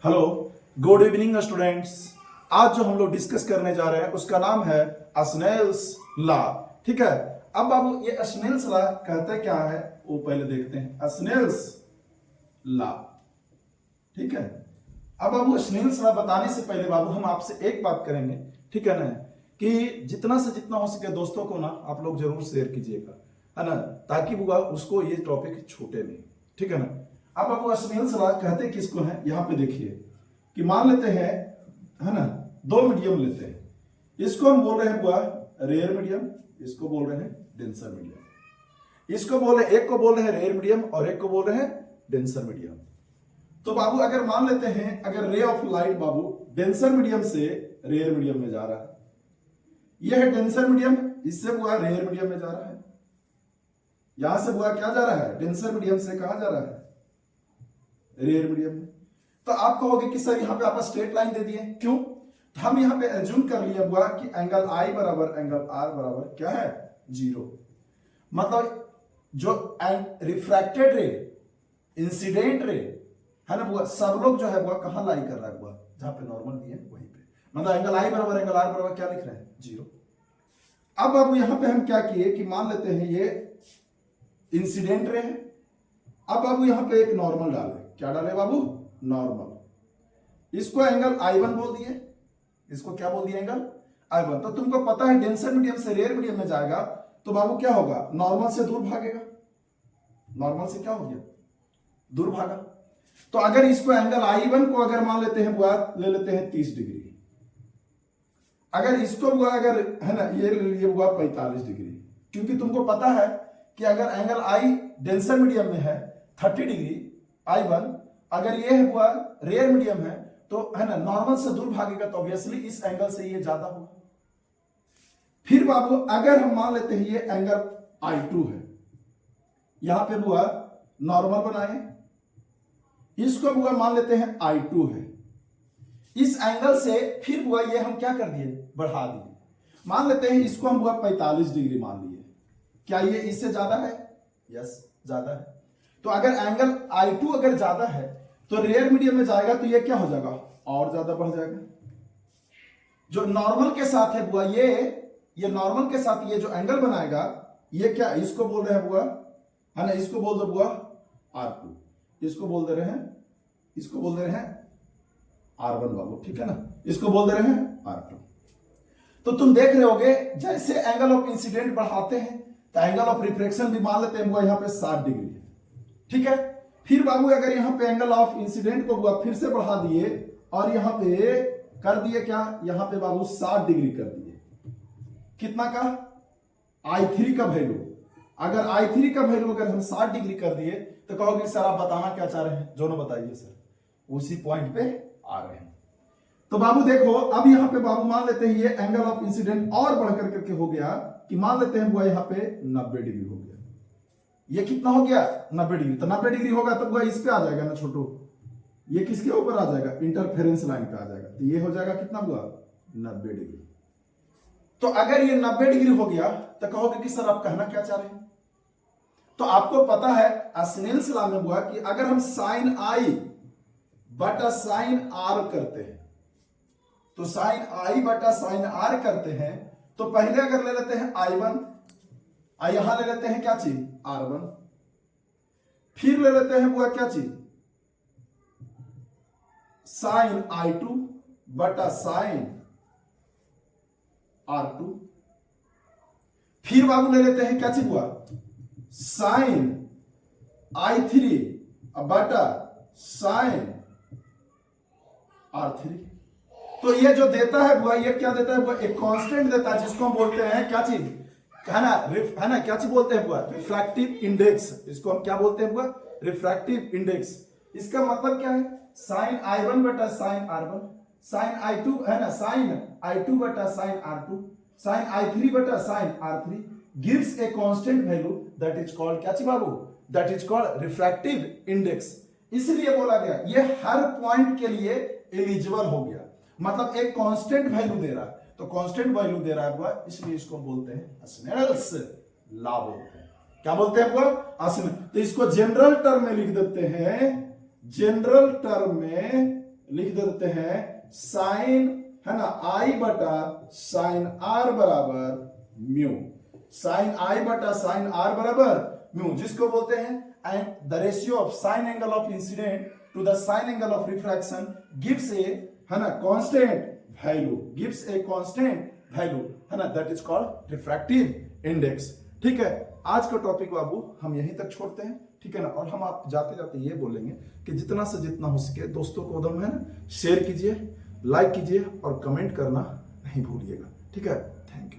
Hello, good evening students. आज जो हम लोग डिस्कस करने जा रहे हैं उसका नाम है स्नेल्स लॉ। ठीक है। अब बाबू ये स्नेल्स लॉ कहते क्या है वो पहले देखते हैं। स्नेल्स लॉ, ठीक है। अब बाबू स्नेल्स लॉ बताने से पहले बाबू हम आपसे एक बात करेंगे, ठीक है ना, कि जितना से जितना हो सके दोस्तों को ना आप लोग जरूर शेयर कीजिएगा, है ना, ताकि बुआ उसको ये टॉपिक छूटे नहीं, ठीक है ना। अब आप स्नेल्स लॉ कहते किसको है, यहां पे देखिए कि मान लेते हैं, है ना, दो मीडियम लेते हैं। इसको हम बोल रहे हैं बुआ रेयर मीडियम, इसको बोल रहे हैं डेंसर मीडियम। इसको बोल रहे, एक को बोल रहे हैं रेयर मीडियम और एक को बोल रहे हैं डेंसर मीडियम। तो बाबू अगर मान लेते हैं, अगर ray of light Babu denser medium से रेयर मीडियम में जा रहा है, यह है डेंसर मीडियम, इससे बुआ रेयर मीडियम में जा रहा है। यहां से बुआ क्या जा रहा है, डेंसर मीडियम से कहां जा रहा है, रेयर मीडियम में। तो आप कहोगे कि सर यहां पे आप स्ट्रेट लाइन दे दिए, क्यों? तो हम यहां पे एज्यूम कर लिया बुआ कि एंगल आई बराबर एंगल आर बराबर क्या है, 0। मतलब जो रिफ्रैक्टेड रे, इंसिडेंट रे, है ना बुआ, सब लोग जो है बुआ कहां लाई कर रहा है बुआ, जहां पे नॉर्मल दिए वहीं पे। मतलब एंगल आई बराबर एंगल आर बराबर क्या लिख रहे हैं, 0। अब बाबू यहां पे हम क्या किए कि मान लेते हैं ये इंसिडेंट रे है। अब बाबू यहां पे एक नॉर्मल डाले, क्या डाले बाबू, नॉर्मल। इसको एंगल I1 बोल दिए, इसको क्या बोल दिए, एंगल I1। तो तुमको पता है डेंसर मीडियम से रेयर मीडियम में जाएगा तो बाबू क्या होगा, नॉर्मल से दूर भागेगा। नॉर्मल से क्या हो गया, दूर भागा। तो अगर इसको एंगल I1 को अगर मान लेते हैं बुआ, ले लेते हैं 30 डिग्री। अगर इसको बुआ अगर, है ना, ये ले लिए बुआ 45 डिग्री, क्योंकि तुमको पता है कि अगर एंगल I डेंसर मीडियम में है 30 डिग्री I1, अगर ये है बुआ रेयर मीडियम है तो, है ना, नॉर्मल से दूर भागेगा तो ऑब्वियसली इस एंगल से ये ज्यादा होगा। फिर बाबू अगर हम मान लेते हैं ये एंगल I2 है, यहां पे बुआ नॉर्मल बनाए, इसको बुआ मान लेते हैं I2 है। इस एंगल से फिर बुआ ये हम क्या कर दिए, बढ़ा दिए। मान लेते हैं इसको हम बुआ 45 डिग्री मान लिए। क्या ये इससे ज्यादा है, यस ज्यादा है। तो अगर एंगल I2 अगर ज्यादा है तो रेयर मीडियम में जाएगा तो ये क्या हो जाएगा, और ज्यादा बढ़ जाएगा। जो नॉर्मल के साथ है बुआ, ये नॉर्मल के साथ ये जो एंगल बनाएगा, ये क्या, इसको बोल रहे हैं बुआ, है ना, इसको बोल दो बुआ R2, इसको बोल दे रहे हैं, इसको बोल दे रहे हैं R1 बाबू, ठीक है ना, इसको बोल दे रहे हैं R2। तो तुम देख रहे होगे जैसे एंगल ऑफ इंसिडेंट बढ़ाते हैं तो एंगल ऑफ रिफ्लेक्शन भी मान लेते हैं बुआ यहां पे 60 डिग्री है, ठीक है। फिर बाबू अगर यहां पे एंगल ऑफ इंसिडेंट को बुआ फिर से बढ़ा दिए और यहां पे कर दिए क्या, यहां पे बाबू 60 डिग्री कर दिए। कितना का, I3 का वैल्यू। अगर I3 का वैल्यू अगर हम 60 डिग्री कर दिए तो कहोगे सर आप बताना क्या चाह रहे हैं, जो ना बताइए सर, उसी पॉइंट पे आ रहे हैं। तो बाबू देखो अब यहां पे बाबू मान लेते हैं ये एंगल ऑफ इंसिडेंट और बढ़कर करके हो गया कि मान लेते हैं बुआ यहां पे 90 डिग्री हो गया। ये कितना हो गया, 90 डिग्री। तो 90 डिग्री होगा तो बुआ इस पे आ जाएगा ना छोटू, ये किसके ऊपर आ जाएगा, इंटरफेरेंस लाइन पे आ जाएगा। तो ये हो जाएगा कितना बुआ, 90 डिग्री। तो अगर ये 90 डिग्री हो गया तो कहोगे कि सर आप कहना क्या चाह रहे हैं। तो आपको पता है स्नेल्स लॉ में बुआ कि अगर हम साइन I बटा साइन R करते हैं, तो साइन I बटा साइन R करते हैं तो पहले अगर ले लेते हैं I1, यहां ले लेते हैं क्या चीज, R1, फिर ले लेते हैं बुआ क्या चीज, साइन I2 बटा साइन R2, फिर बाबू ले लेते हैं क्या चीज बुआ, साइन I3 बटा साइन R3। तो ये जो देता है बुआ, ये क्या देता है बुआ, एक कांस्टेंट देता है जिसको हम बोलते हैं क्या चीज, है ना, क्या चीज बोलते हैं बुआ, रिफ्रैक्टिव इंडेक्स। इसको हम क्या बोलते हैं बुआ, रिफ्रैक्टिव इंडेक्स। इसका मतलब क्या है, साइन I1 बटा साइन R1, साइन I2, है ना, साइन I2 बटा साइन R2, साइन I3 बटा sine R3 gives a constant value that is called क्या चीज बाबू, that is called refractive index. इसलिए बोला गया ये हर पॉइंट के लिए एलिजिबल हो गया, मतलब एक कांस्टेंट वैल्यू दे रहा है, तो कांस्टेंट वैल्यू दे रहा है बुआ, इसलिए इसको बोलते हैं स्नेल्स लॉ बोलते हैं। क्या बोलते हैं बुआ, तो इसको जनरल टर्म में लिख देते हैं, जनरल टर्म में लिख देते हैं साइन, है ना, आई बटा साइन आर बराबर म्यू। साइन आई बटा साइन आर बराबर म्यू, जिसको बोलते हैं and the ratio of sine angle of incident to the sine angle of refraction gives a, है ना, constant value, gives a constant value, है ना, that is called refractive index. ठीक है, आज का टॉपिक बाबू हम यहीं तक छोड़ते हैं, ठीक है ना। और हम आप जाते जाते ये बोलेंगे कि जितना से जितना हो सके दोस्तों को उधम, है ना, शेयर कीजिए, लाइक कीजिए और कमेंट करना नहीं भूलिएगा। ठीक है, थैंक यू।